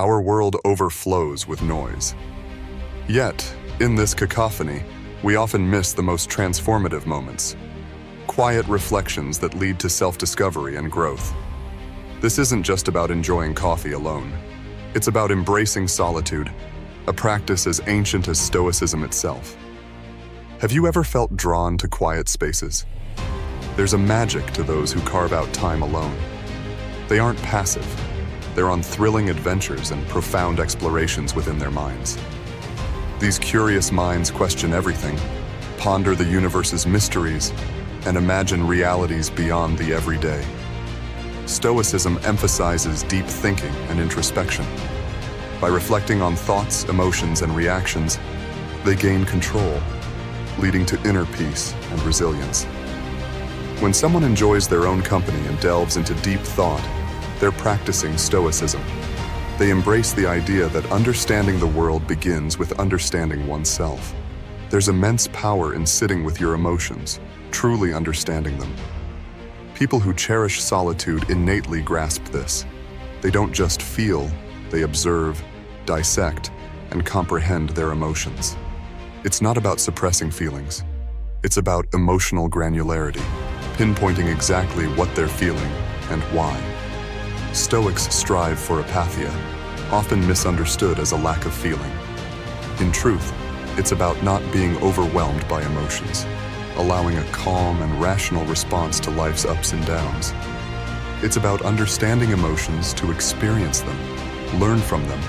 Our world overflows with noise. Yet, in this cacophony, we often miss the most transformative moments. Quiet reflections that lead to self-discovery and growth. This isn't just about enjoying coffee alone. It's about embracing solitude, a practice as ancient as Stoicism itself. Have you ever felt drawn to quiet spaces? There's a magic to those who carve out time alone. They aren't passive. They're on thrilling adventures and profound explorations within their minds. These curious minds question everything, ponder the universe's mysteries, and imagine realities beyond the everyday. Stoicism emphasizes deep thinking and introspection. By reflecting on thoughts, emotions, and reactions, they gain control, leading to inner peace and resilience. When someone enjoys their own company and delves into deep thought, they're practicing Stoicism. They embrace the idea that understanding the world begins with understanding oneself. There's immense power in sitting with your emotions, truly understanding them. People who cherish solitude innately grasp this. They don't just feel, they observe, dissect, and comprehend their emotions. It's not about suppressing feelings. It's about emotional granularity, pinpointing exactly what they're feeling and why. Stoics strive for apatheia, often misunderstood as a lack of feeling. In truth, it's about not being overwhelmed by emotions, allowing a calm and rational response to life's ups and downs. It's about understanding emotions to experience them, learn from them,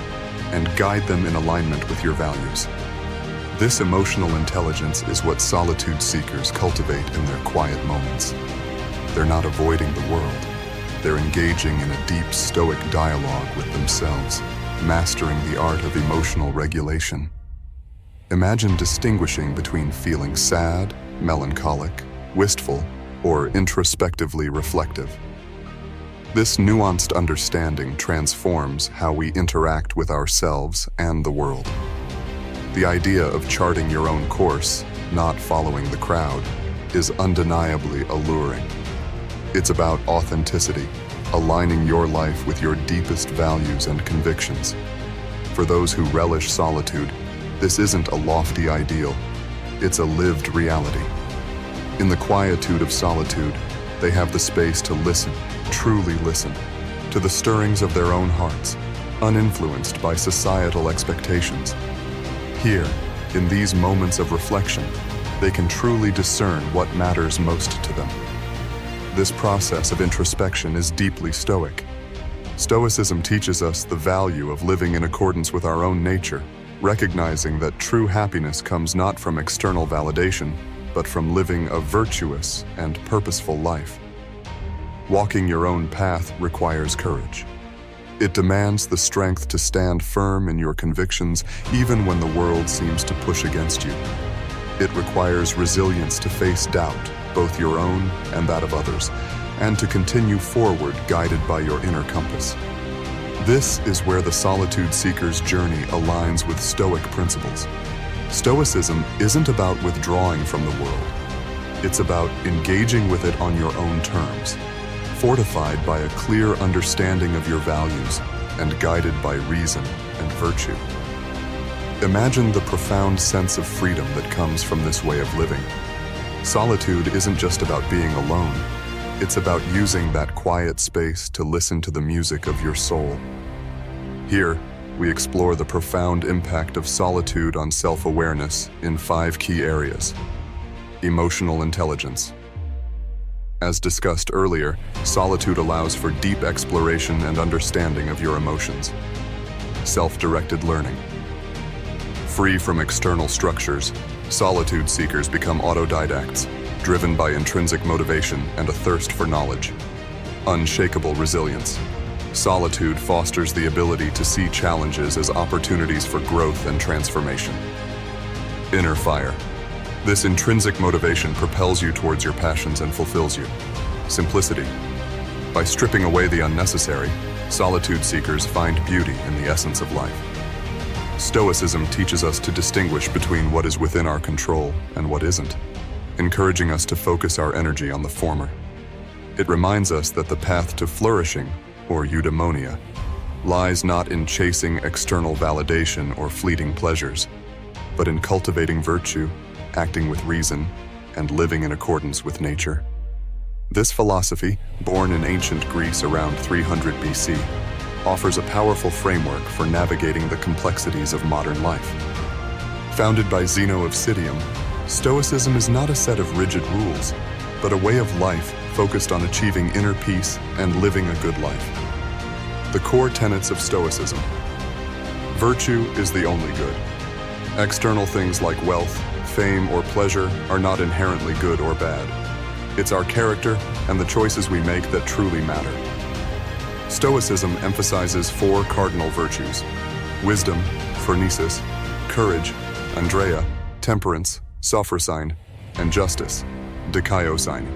and guide them in alignment with your values. This emotional intelligence is what solitude seekers cultivate in their quiet moments. They're not avoiding the world. They're engaging in a deep Stoic dialogue with themselves, mastering the art of emotional regulation. Imagine distinguishing between feeling sad, melancholic, wistful, or introspectively reflective. This nuanced understanding transforms how we interact with ourselves and the world. The idea of charting your own course, not following the crowd, is undeniably alluring. It's about authenticity, aligning your life with your deepest values and convictions. For those who relish solitude, this isn't a lofty ideal, it's a lived reality. In the quietude of solitude, they have the space to listen, truly listen, to the stirrings of their own hearts, uninfluenced by societal expectations. Here, in these moments of reflection, they can truly discern what matters most to them. This process of introspection is deeply Stoic. Stoicism teaches us the value of living in accordance with our own nature, recognizing that true happiness comes not from external validation, but from living a virtuous and purposeful life. Walking your own path requires courage. It demands the strength to stand firm in your convictions even when the world seems to push against you. It requires resilience to face doubt, both your own and that of others, and to continue forward guided by your inner compass. This is where the solitude seeker's journey aligns with Stoic principles. Stoicism isn't about withdrawing from the world. It's about engaging with it on your own terms, fortified by a clear understanding of your values and guided by reason and virtue. Imagine the profound sense of freedom that comes from this way of living. Solitude isn't just about being alone. It's about using that quiet space to listen to the music of your soul. Here, we explore the profound impact of solitude on self-awareness in 5 key areas. Emotional intelligence. As discussed earlier, solitude allows for deep exploration and understanding of your emotions. Self-directed learning. Free from external structures, solitude seekers become autodidacts, driven by intrinsic motivation and a thirst for knowledge. Unshakable resilience. Solitude fosters the ability to see challenges as opportunities for growth and transformation. Inner fire. This intrinsic motivation propels you towards your passions and fulfills you. Simplicity. By stripping away the unnecessary, solitude seekers find beauty in the essence of life. Stoicism teaches us to distinguish between what is within our control and what isn't, encouraging us to focus our energy on the former. It reminds us that the path to flourishing, or eudaimonia, lies not in chasing external validation or fleeting pleasures, but in cultivating virtue, acting with reason, and living in accordance with nature. This philosophy, born in ancient Greece around 300 BC, offers a powerful framework for navigating the complexities of modern life. Founded by Zeno of Citium, Stoicism is not a set of rigid rules, but a way of life focused on achieving inner peace and living a good life. The core tenets of Stoicism. Virtue is the only good. External things like wealth, fame, or pleasure are not inherently good or bad. It's our character and the choices we make that truly matter. Stoicism emphasizes four cardinal virtues: wisdom, phronesis, courage, andrea, temperance, sophrosyne, and justice, dikaiosyne.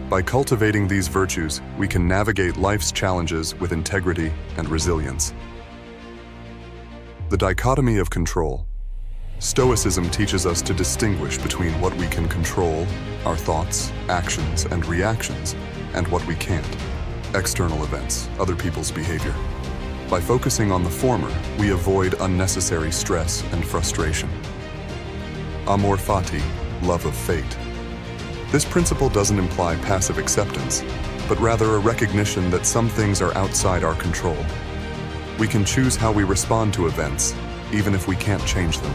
By cultivating these virtues, we can navigate life's challenges with integrity and resilience. The dichotomy of control. Stoicism teaches us to distinguish between what we can control, our thoughts, actions, and reactions, and what we can't, external events, other people's behavior. By focusing on the former, we avoid unnecessary stress and frustration. Amor fati, love of fate. This principle doesn't imply passive acceptance, but rather a recognition that some things are outside our control. We can choose how we respond to events, even if we can't change them.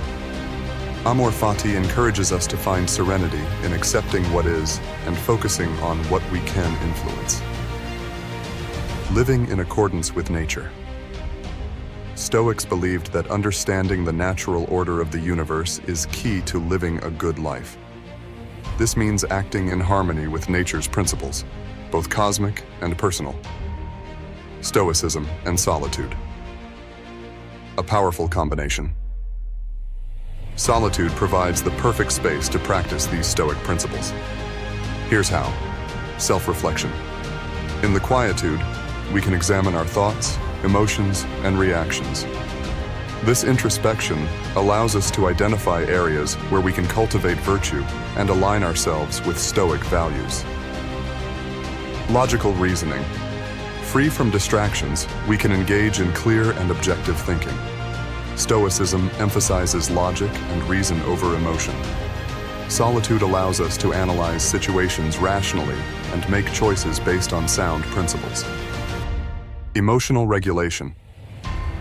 Amor fati encourages us to find serenity in accepting what is and focusing on what we can influence. Living in accordance with nature. Stoics believed that understanding the natural order of the universe is key to living a good life. This means acting in harmony with nature's principles, both cosmic and personal. Stoicism and solitude. A powerful combination. Solitude provides the perfect space to practice these Stoic principles. Here's how. Self-reflection. In the quietude, we can examine our thoughts, emotions, and reactions. This introspection allows us to identify areas where we can cultivate virtue and align ourselves with Stoic values. Logical reasoning. Free from distractions, we can engage in clear and objective thinking. Stoicism emphasizes logic and reason over emotion. Solitude allows us to analyze situations rationally and make choices based on sound principles. Emotional regulation.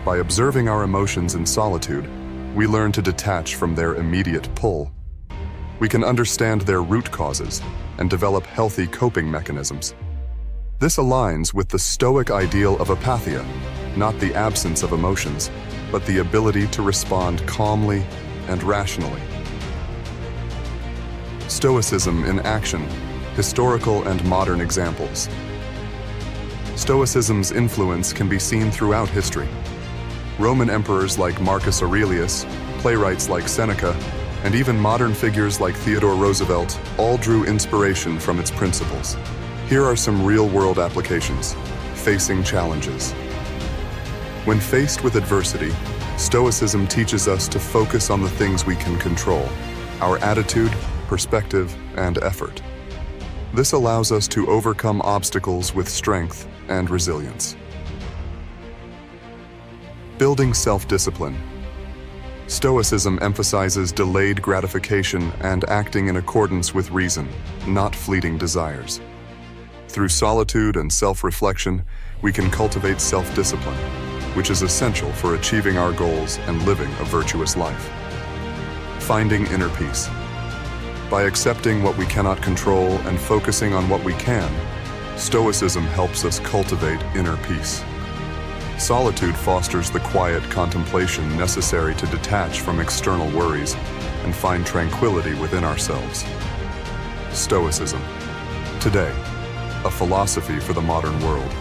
By observing our emotions in solitude, we learn to detach from their immediate pull. We can understand their root causes and develop healthy coping mechanisms. This aligns with the Stoic ideal of apatheia, not the absence of emotions, but the ability to respond calmly and rationally. Stoicism in action, historical and modern examples. Stoicism's influence can be seen throughout history. Roman emperors like Marcus Aurelius, playwrights like Seneca, and even modern figures like Theodore Roosevelt all drew inspiration from its principles. Here are some real-world applications. Facing challenges. When faced with adversity, Stoicism teaches us to focus on the things we can control: our attitude, perspective, and effort. This allows us to overcome obstacles with strength and resilience. Building self-discipline. Stoicism emphasizes delayed gratification and acting in accordance with reason, not fleeting desires. Through solitude and self-reflection, we can cultivate self-discipline, which is essential for achieving our goals and living a virtuous life. Finding inner peace. By accepting what we cannot control and focusing on what we can, Stoicism helps us cultivate inner peace. Solitude fosters the quiet contemplation necessary to detach from external worries and find tranquility within ourselves. Stoicism. Today, a philosophy for the modern world.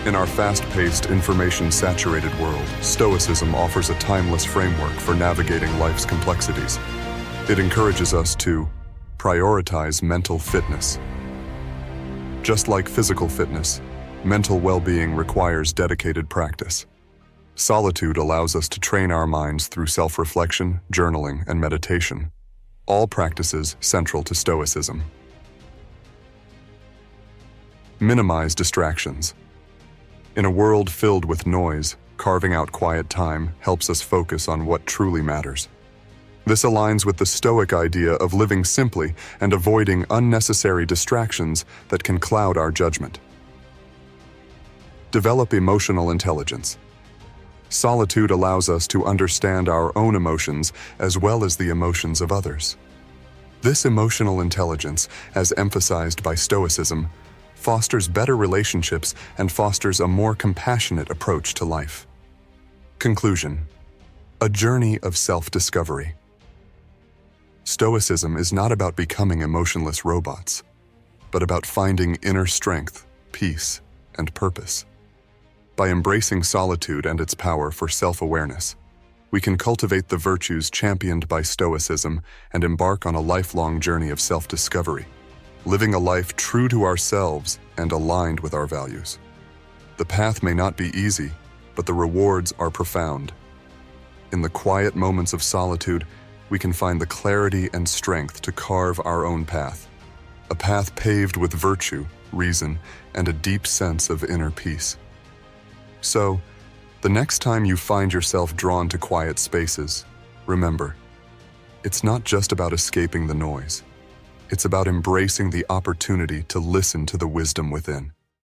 In our fast-paced, information-saturated world, Stoicism offers a timeless framework for navigating life's complexities. It encourages us to prioritize mental fitness. Just like physical fitness, mental well-being requires dedicated practice. Solitude allows us to train our minds through self-reflection, journaling, and meditation, all practices central to Stoicism. Minimize distractions. In a world filled with noise, carving out quiet time helps us focus on what truly matters. This aligns with the Stoic idea of living simply and avoiding unnecessary distractions that can cloud our judgment. Develop emotional intelligence. Solitude allows us to understand our own emotions as well as the emotions of others. This emotional intelligence, as emphasized by Stoicism, fosters better relationships and fosters a more compassionate approach to life. Conclusion: a journey of self-discovery. Stoicism is not about becoming emotionless robots, but about finding inner strength, peace, and purpose. By embracing solitude and its power for self-awareness, we can cultivate the virtues championed by Stoicism and embark on a lifelong journey of self-discovery, living a life true to ourselves and aligned with our values. The path may not be easy, but the rewards are profound. In the quiet moments of solitude, we can find the clarity and strength to carve our own path, a path paved with virtue, reason, and a deep sense of inner peace. So, the next time you find yourself drawn to quiet spaces, remember, it's not just about escaping the noise. It's about embracing the opportunity to listen to the wisdom within.